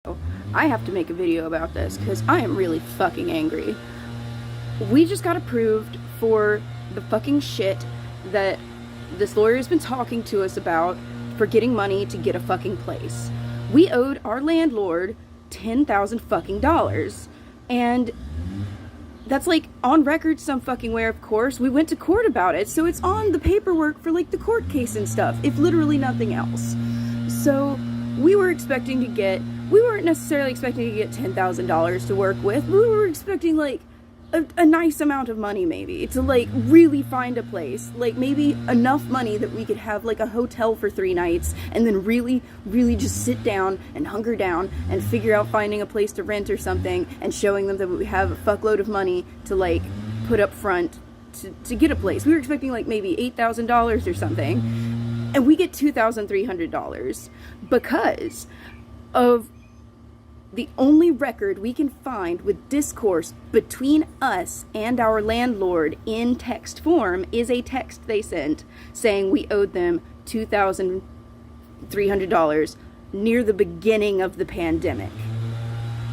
I have to make a video about this because I am really fucking angry. We just got approved for the fucking shit that this lawyer has been talking to us about for getting money to get a fucking place. We owed our landlord $10,000 fucking dollars, and that's like on record some fucking where, of course. We went to court about it, so it's on the paperwork for like the court case and stuff, if literally nothing else. So we weren't necessarily expecting to get $10,000 to work with. We were expecting like a nice amount of money, maybe, to like really find a place, like maybe enough money that we could have like a hotel for 3 nights and then really just sit down and hunker down and figure out finding a place to rent or something and showing them that we have a fuckload of money to like put up front to get a place. We were expecting like maybe $8,000 or something, and we get $2,300 because of the only record we can find with discourse between us and our landlord in text form is a text they sent saying we owed them $2,300 near the beginning of the pandemic.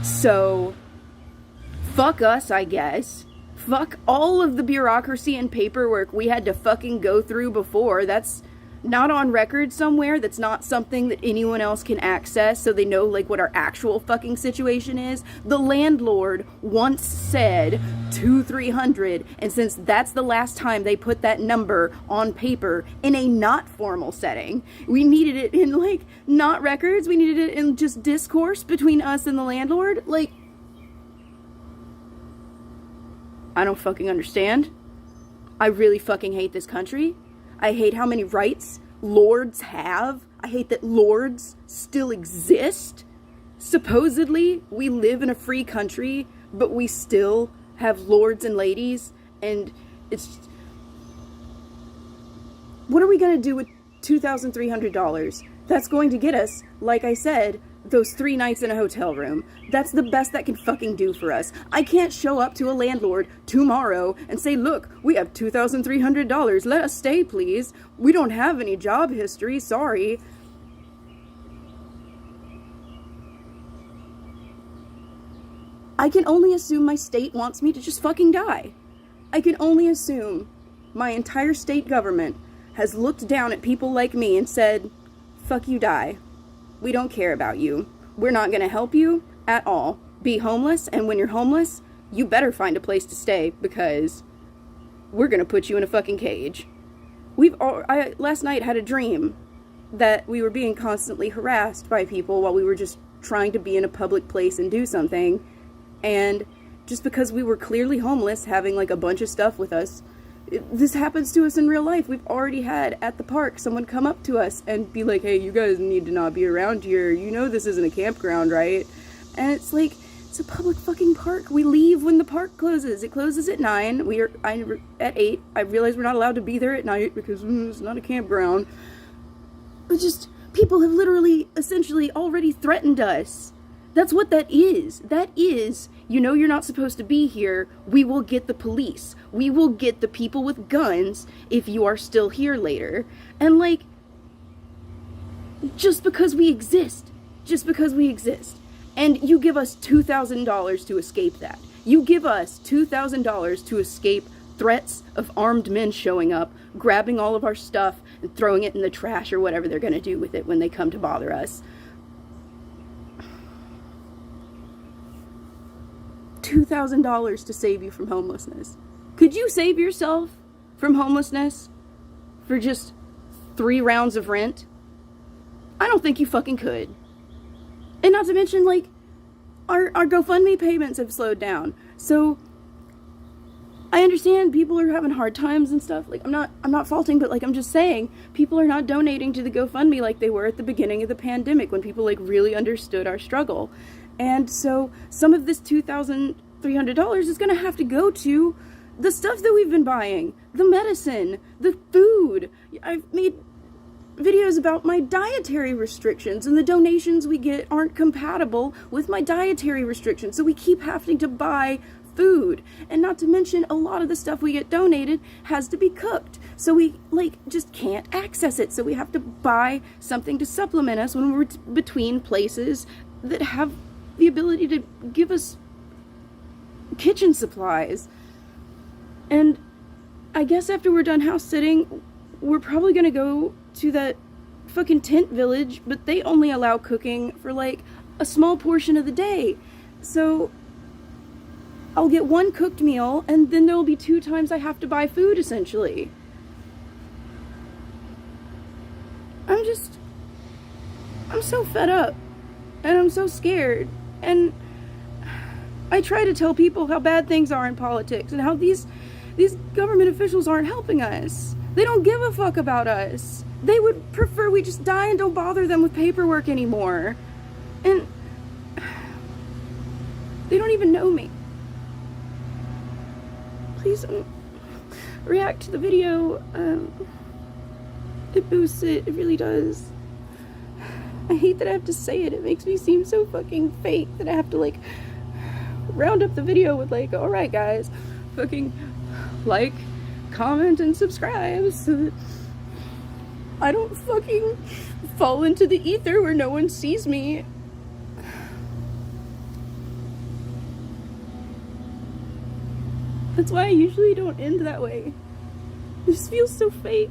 So, fuck us, I guess. Fuck all of the bureaucracy and paperwork we had to fucking go through before. That's not on record somewhere. That's not something that anyone else can access so they know like what our actual fucking situation is. The landlord once said 200-300, and since that's the last time they put that number on paper in a not formal setting, we needed it in like not records, we needed it in just discourse between us and the landlord. Like, I don't fucking understand. I really fucking hate this country. I hate how many rights lords have. I hate that lords still exist. Supposedly, we live in a free country, but we still have lords and ladies, and it's... What are we gonna do with $2,300? That's going to get us, like I said, those 3 nights in a hotel room. That's the best that can fucking do for us. I can't show up to a landlord tomorrow and say, look, we have $2,300. Let us stay, please. We don't have any job history. Sorry. I can only assume my state wants me to just fucking die. I can only assume my entire state government has looked down at people like me and said, fuck you, die. We don't care about you. We're not going to help you at all. Be homeless, and when you're homeless, you better find a place to stay because we're going to put you in a fucking cage. I last night had a dream that we were being constantly harassed by people while we were just trying to be in a public place and do something, and just because we were clearly homeless, having like a bunch of stuff with us, this happens to us in real life. We've already had at the park someone come up to us and be like, hey, you guys need to not be around here. You know this isn't a campground, right? And it's like, it's a public fucking park. We leave when the park closes. It closes at 9. At 8. I realize we're not allowed to be there at night because it's not a campground. But just, people have literally, essentially already threatened us. That's what that is. That is, you know you're not supposed to be here. We will get the police. We will get the people with guns if you are still here later. And like, just because we exist. Just because we exist. And you give us $2,000 to escape that. You give us $2,000 to escape threats of armed men showing up, grabbing all of our stuff, and throwing it in the trash or whatever they're going to do with it when they come to bother us. $2,000 to save you from homelessness. Could you save yourself from homelessness for just 3 rounds of rent? I don't think you fucking could. And not to mention, like, our GoFundMe payments have slowed down. So I understand people are having hard times and stuff. Like, I'm not faulting, but like, I'm just saying people are not donating to the GoFundMe like they were at the beginning of the pandemic when people like really understood our struggle. And so some of this $2,300 is going to have to go to the stuff that we've been buying, the medicine, the food. I've made videos about my dietary restrictions, and the donations we get aren't compatible with my dietary restrictions. So we keep having to buy food. And not to mention, a lot of the stuff we get donated has to be cooked. So we, like, just can't access it. So we have to buy something to supplement us when we're between places that have the ability to give us kitchen supplies. And I guess after we're done house sitting, we're probably gonna go to that fucking tent village, but they only allow cooking for like a small portion of the day. So I'll get one cooked meal, and then there'll be 2 times I have to buy food, essentially. I'm so fed up, and I'm so scared, and I try to tell people how bad things are in politics, and how these government officials aren't helping us. They don't give a fuck about us. They would prefer we just die and don't bother them with paperwork anymore. And they don't even know me. Please react to the video. It boosts it. It really does. I hate that I have to say it. It makes me seem so fucking fake that I have to like round up the video with like, alright guys, fucking like, comment, and subscribe so that I don't fucking fall into the ether where no one sees me. That's why I usually don't end that way. It just feels so fake.